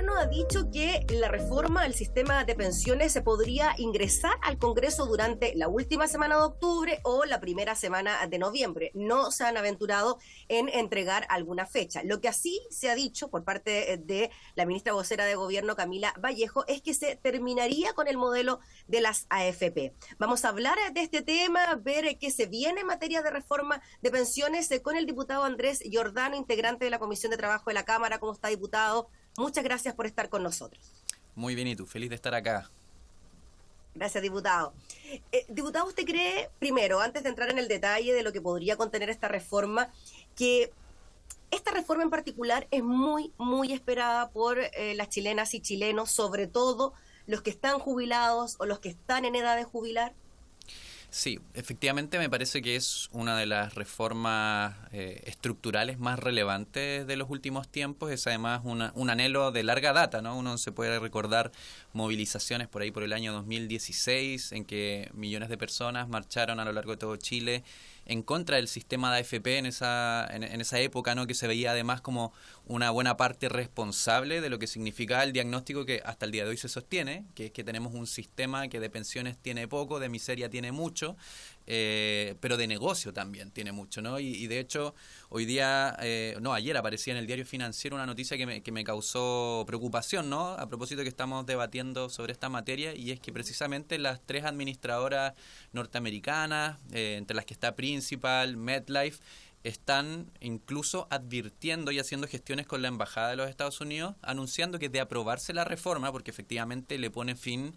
gobierno ha dicho que la reforma al sistema de pensiones se podría ingresar al Congreso durante la última semana de octubre o la primera semana de noviembre. No se han aventurado en entregar alguna fecha. Lo que así se ha dicho por parte de la ministra vocera de Gobierno, Camila Vallejo, es que se terminaría con el modelo de las AFP. Vamos a hablar de este tema, ver qué se viene en materia de reforma de pensiones con el diputado Andrés Giordano, integrante de la Comisión de Trabajo de la Cámara. ¿Cómo está, diputado? Muchas gracias por estar con nosotros. Muy bien, ¿y tú? Feliz de estar acá. Gracias, diputado. Diputado, ¿usted cree, primero, antes de entrar en el detalle de lo que podría contener esta reforma, que esta reforma en particular es muy, muy esperada por las chilenas y chilenos, sobre todo los que están jubilados o los que están en edad de jubilar? Sí, efectivamente me parece que es una de las reformas estructurales más relevantes de los últimos tiempos. Es además un anhelo de larga data, ¿no? Uno se puede recordar movilizaciones por ahí por el año 2016 en que millones de personas marcharon a lo largo de todo Chile en contra del sistema de AFP en esa época, ¿no? Que se veía además como una buena parte responsable de lo que significaba el diagnóstico que hasta el día de hoy se sostiene, que es que tenemos un sistema que de pensiones tiene poco, de miseria tiene mucho, pero de negocio también tiene mucho, ¿no? Y de hecho, hoy día, ayer aparecía en el Diario Financiero una noticia que me causó preocupación, ¿no? A propósito que estamos debatiendo sobre esta materia, y es que precisamente las tres administradoras norteamericanas, entre las que está Principal, MetLife, están incluso advirtiendo y haciendo gestiones con la Embajada de los Estados Unidos, anunciando que de aprobarse la reforma, porque efectivamente le pone fin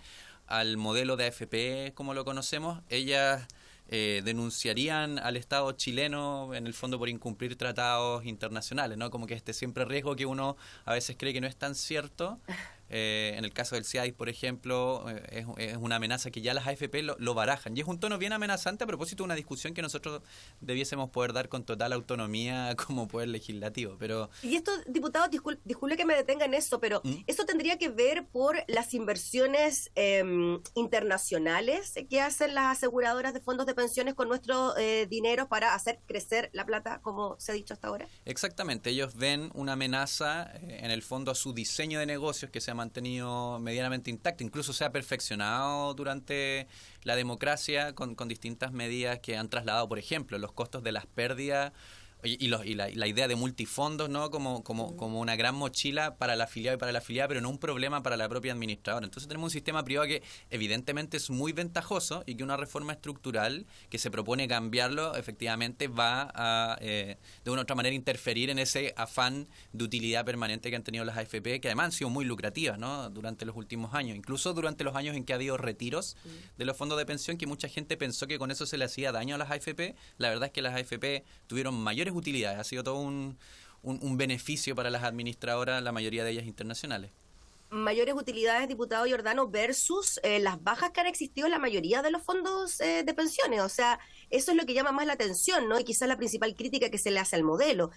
al modelo de AFP como lo conocemos, ellas denunciarían al Estado chileno en el fondo por incumplir tratados internacionales, ¿no? Como que siempre riesgo que uno a veces cree que no es tan cierto. En el caso del CIAIS, por ejemplo, es una amenaza que ya las AFP lo barajan. Y es un tono bien amenazante a propósito de una discusión que nosotros debiésemos poder dar con total autonomía como poder legislativo. Pero y esto, diputado, disculpe que me detenga en eso, pero ¿esto tendría que ver por las inversiones internacionales que hacen las aseguradoras de fondos de pensiones con nuestro dinero para hacer crecer la plata, como se ha dicho hasta ahora? Exactamente, ellos ven una amenaza en el fondo a su diseño de negocios que se ha mantenido medianamente intacto, incluso se ha perfeccionado durante la democracia con distintas medidas que han trasladado, por ejemplo, los costos de las pérdidas y la idea de multifondos, ¿no? Como una gran mochila para la afiliado y para la afiliada, pero no un problema para la propia administradora. Entonces tenemos un sistema privado que evidentemente es muy ventajoso y que una reforma estructural que se propone cambiarlo efectivamente va a de una u otra manera interferir en ese afán de utilidad permanente que han tenido las AFP, que además han sido muy lucrativas, ¿no? Durante los últimos años, incluso durante los años en que ha habido retiros de los fondos de pensión, que mucha gente pensó que con eso se le hacía daño a las AFP. La verdad es que las AFP tuvieron mayores utilidades, ha sido todo un beneficio para las administradoras, la mayoría de ellas internacionales. Mayores utilidades, diputado Giordano, versus las bajas que han existido en la mayoría de los fondos de pensiones. O sea, eso es lo que llama más la atención, ¿no? Y quizás la principal crítica que se le hace al modelo.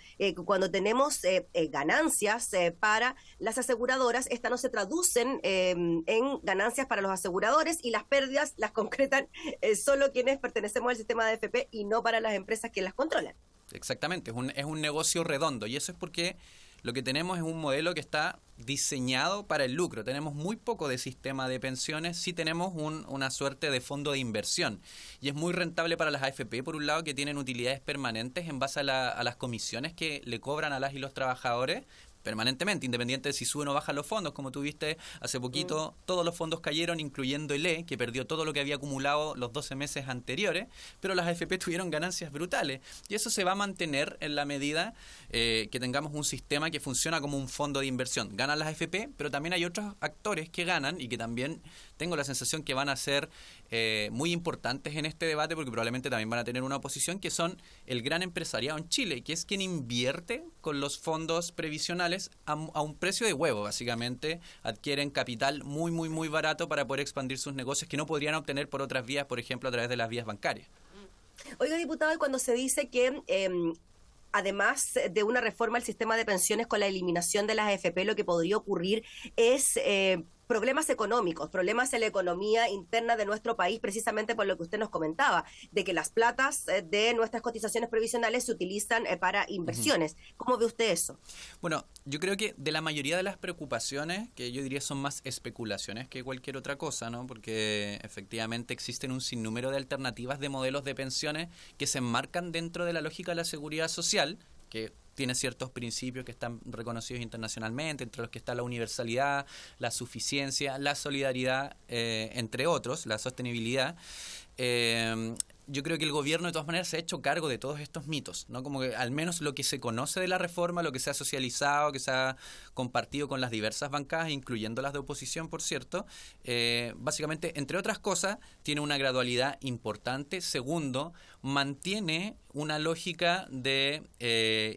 Cuando tenemos ganancias para las aseguradoras, estas no se traducen en ganancias para los aseguradores, y las pérdidas las concretan solo quienes pertenecemos al sistema de AFP y no para las empresas que las controlan. Exactamente, es un negocio redondo, y eso es porque lo que tenemos es un modelo que está diseñado para el lucro. Tenemos muy poco de sistema de pensiones, sí tenemos una suerte de fondo de inversión, y es muy rentable para las AFP, por un lado, que tienen utilidades permanentes en base a las comisiones que le cobran a las y los trabajadores permanentemente, independiente de si suben o bajan los fondos. Como tú viste hace poquito, todos los fondos cayeron, incluyendo el que perdió todo lo que había acumulado los 12 meses anteriores, pero las AFP tuvieron ganancias brutales, y eso se va a mantener en la medida que tengamos un sistema que funciona como un fondo de inversión. Ganan las AFP, pero también hay otros actores que ganan y que también tengo la sensación que van a ser muy importantes en este debate, porque probablemente también van a tener una oposición, que son el gran empresariado en Chile, que es quien invierte con los fondos previsionales a un precio de huevo, básicamente. Adquieren capital muy, muy, muy barato para poder expandir sus negocios que no podrían obtener por otras vías, por ejemplo, a través de las vías bancarias. Oiga, diputado, y cuando se dice que además de una reforma al sistema de pensiones con la eliminación de las AFP, lo que podría ocurrir es problemas económicos, problemas en la economía interna de nuestro país, precisamente por lo que usted nos comentaba, de que las platas de nuestras cotizaciones previsionales se utilizan para inversiones. ¿Cómo ve usted eso? Bueno, yo creo que de la mayoría de las preocupaciones, que yo diría son más especulaciones que cualquier otra cosa, ¿no? Porque efectivamente existen un sinnúmero de alternativas de modelos de pensiones que se enmarcan dentro de la lógica de la seguridad social, que tiene ciertos principios que están reconocidos internacionalmente, entre los que está la universalidad, la suficiencia, la solidaridad, entre otros, la sostenibilidad. Yo creo que el gobierno de todas maneras se ha hecho cargo de todos estos mitos, ¿no? Como que al menos lo que se conoce de la reforma, lo que se ha socializado, que se ha compartido con las diversas bancadas, incluyendo las de oposición, por cierto, básicamente, entre otras cosas, tiene una gradualidad importante. Segundo, mantiene una lógica de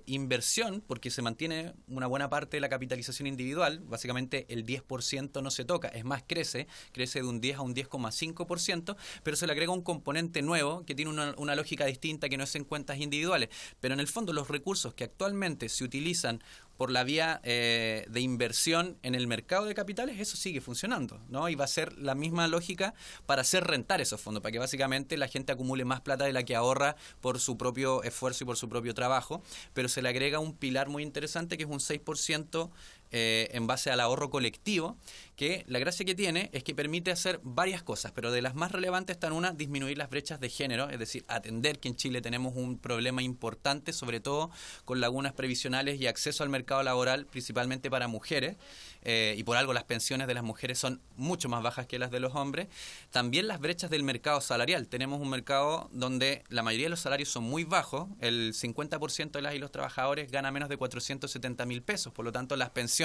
inversión, porque se mantiene una buena parte de la capitalización individual, básicamente el 10% no se toca, es más, crece de un 10 a un 10,5%, pero se le agrega un componente nuevo que tiene una lógica distinta, que no es en cuentas individuales. Pero en el fondo los recursos que actualmente se utilizan por la vía de inversión en el mercado de capitales, eso sigue funcionando, ¿no? Y va a ser la misma lógica para hacer rentar esos fondos, para que básicamente la gente acumule más plata de la que ahorra por su propio esfuerzo y por su propio trabajo, pero se le agrega un pilar muy interesante que es un 6% en base al ahorro colectivo, que la gracia que tiene es que permite hacer varias cosas, pero de las más relevantes están una, disminuir las brechas de género, es decir, atender que en Chile tenemos un problema importante, sobre todo con lagunas previsionales y acceso al mercado laboral, principalmente para mujeres, y por algo las pensiones de las mujeres son mucho más bajas que las de los hombres. También las brechas del mercado salarial. Tenemos un mercado donde la mayoría de los salarios son muy bajos, el 50% de las y los trabajadores gana menos de 470.000 pesos, por lo tanto las pensiones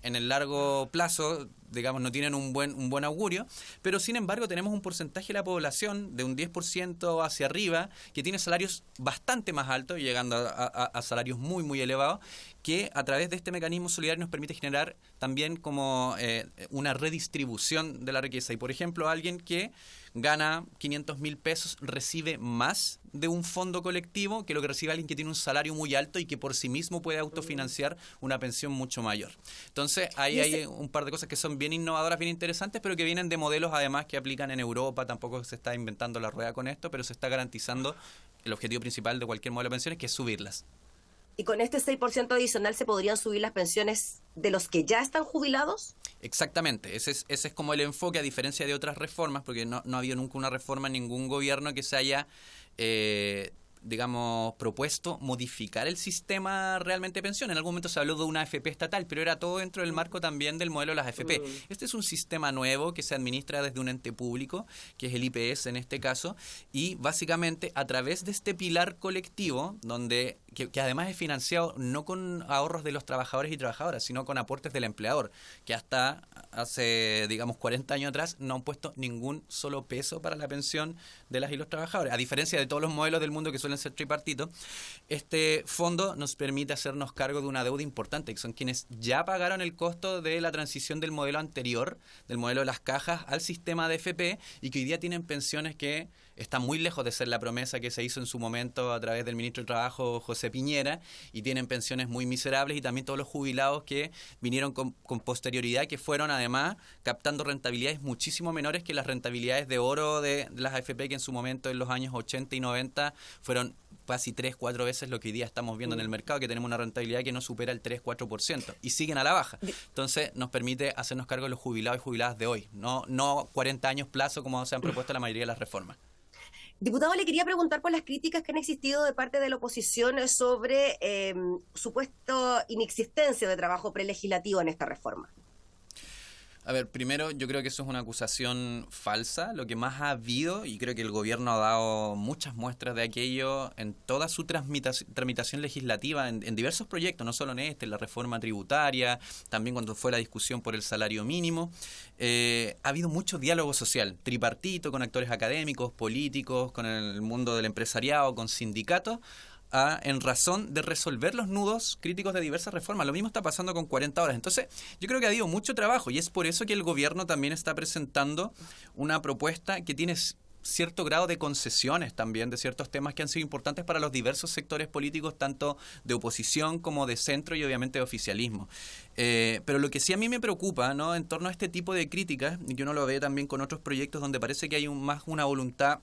en el largo plazo, digamos, no tienen un buen augurio, pero sin embargo tenemos un porcentaje de la población de un 10% hacia arriba que tiene salarios bastante más altos, llegando a salarios muy, muy elevados, que a través de este mecanismo solidario nos permite generar también como una redistribución de la riqueza. Y por ejemplo, alguien que gana 500.000 pesos recibe más de un fondo colectivo que lo que recibe alguien que tiene un salario muy alto y que por sí mismo puede autofinanciar una pensión mucho mayor. Entonces, ahí hay un par de cosas que son bien innovadoras, bien interesantes, pero que vienen de modelos además que aplican en Europa. Tampoco se está inventando la rueda con esto, pero se está garantizando el objetivo principal de cualquier modelo de pensiones, que es subirlas. ¿Y con este 6% adicional se podrían subir las pensiones de los que ya están jubilados? Exactamente, ese es como el enfoque, a diferencia de otras reformas, porque no ha habido nunca una reforma en ningún gobierno que se haya digamos, propuesto modificar el sistema realmente de pensión. En algún momento se habló de una AFP estatal, pero era todo dentro del marco también del modelo de las AFP. Este es un sistema nuevo que se administra desde un ente público, que es el IPS en este caso, y básicamente a través de este pilar colectivo, donde que además es financiado no con ahorros de los trabajadores y trabajadoras, sino con aportes del empleador, que hasta hace, digamos, 40 años atrás no han puesto ningún solo peso para la pensión de las y los trabajadores. A diferencia de todos los modelos del mundo que suelen ser tripartitos, este fondo nos permite hacernos cargo de una deuda importante, que son quienes ya pagaron el costo de la transición del modelo anterior, del modelo de las cajas, al sistema de FP, y que hoy día tienen pensiones que están muy lejos de ser la promesa que se hizo en su momento a través del ministro de Trabajo, José Piñera, y tienen pensiones muy miserables, y también todos los jubilados que vinieron con posterioridad, que fueron además captando rentabilidades muchísimo menores que las rentabilidades de oro de las AFP, que en su momento en los años 80 y 90 fueron casi 3-4 veces lo que hoy día estamos viendo en el mercado, que tenemos una rentabilidad que no supera el 3-4%, y siguen a la baja. Entonces nos permite hacernos cargo de los jubilados y jubiladas de hoy, no 40 años plazo como se han propuesto la mayoría de las reformas. Diputado, le quería preguntar por las críticas que han existido de parte de la oposición sobre supuesta inexistencia de trabajo prelegislativo en esta reforma. A ver, primero yo creo que eso es una acusación falsa. Lo que más ha habido, y creo que el gobierno ha dado muchas muestras de aquello en toda su tramitación legislativa, en diversos proyectos, no solo en en la reforma tributaria, también cuando fue la discusión por el salario mínimo, ha habido mucho diálogo social, tripartito, con actores académicos, políticos, con el mundo del empresariado, con sindicatos, en razón de resolver los nudos críticos de diversas reformas. Lo mismo está pasando con 40 horas. Entonces, yo creo que ha habido mucho trabajo, y es por eso que el gobierno también está presentando una propuesta que tiene cierto grado de concesiones también de ciertos temas que han sido importantes para los diversos sectores políticos, tanto de oposición como de centro y obviamente de oficialismo. Pero lo que sí a mí me preocupa, ¿no?, en torno a este tipo de críticas, y que uno lo ve también con otros proyectos donde parece que hay más una voluntad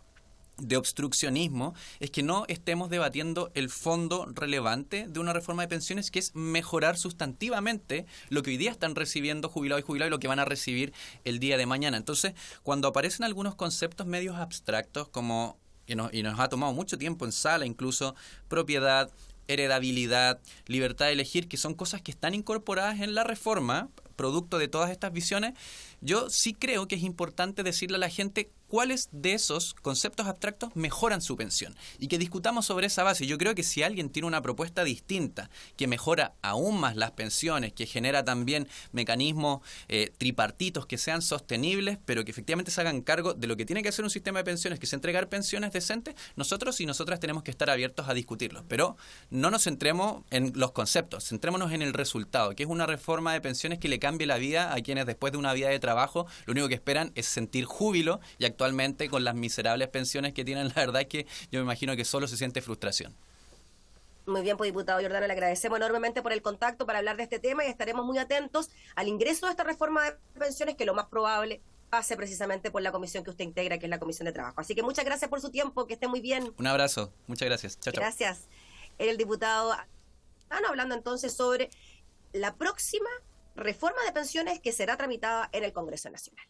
de obstruccionismo, es que no estemos debatiendo el fondo relevante de una reforma de pensiones, que es mejorar sustantivamente lo que hoy día están recibiendo jubilados y jubiladas y lo que van a recibir el día de mañana. Entonces, cuando aparecen algunos conceptos medios abstractos, como y nos ha tomado mucho tiempo en sala, incluso propiedad, heredabilidad, libertad de elegir, que son cosas que están incorporadas en la reforma, producto de todas estas visiones, yo sí creo que es importante decirle a la gente cuáles de esos conceptos abstractos mejoran su pensión y que discutamos sobre esa base. Yo creo que si alguien tiene una propuesta distinta que mejora aún más las pensiones, que genera también mecanismos tripartitos que sean sostenibles, pero que efectivamente se hagan cargo de lo que tiene que hacer un sistema de pensiones, que es entregar pensiones decentes, nosotros y nosotras tenemos que estar abiertos a discutirlos. Pero no nos centremos en los conceptos, centrémonos en el resultado, que es una reforma de pensiones que le cambie la vida a quienes después de una vida de trabajo lo único que esperan es sentir júbilo, y actualmente con las miserables pensiones que tienen, la verdad es que yo me imagino que solo se siente frustración. Muy bien, pues diputado Giordano, le agradecemos enormemente por el contacto para hablar de este tema y estaremos muy atentos al ingreso de esta reforma de pensiones, que lo más probable pase precisamente por la comisión que usted integra, que es la Comisión de Trabajo. Así que muchas gracias por su tiempo, que esté muy bien. Un abrazo, muchas gracias. Chao, chao. Gracias. El diputado hablando entonces sobre la próxima reforma de pensiones que será tramitada en el Congreso Nacional.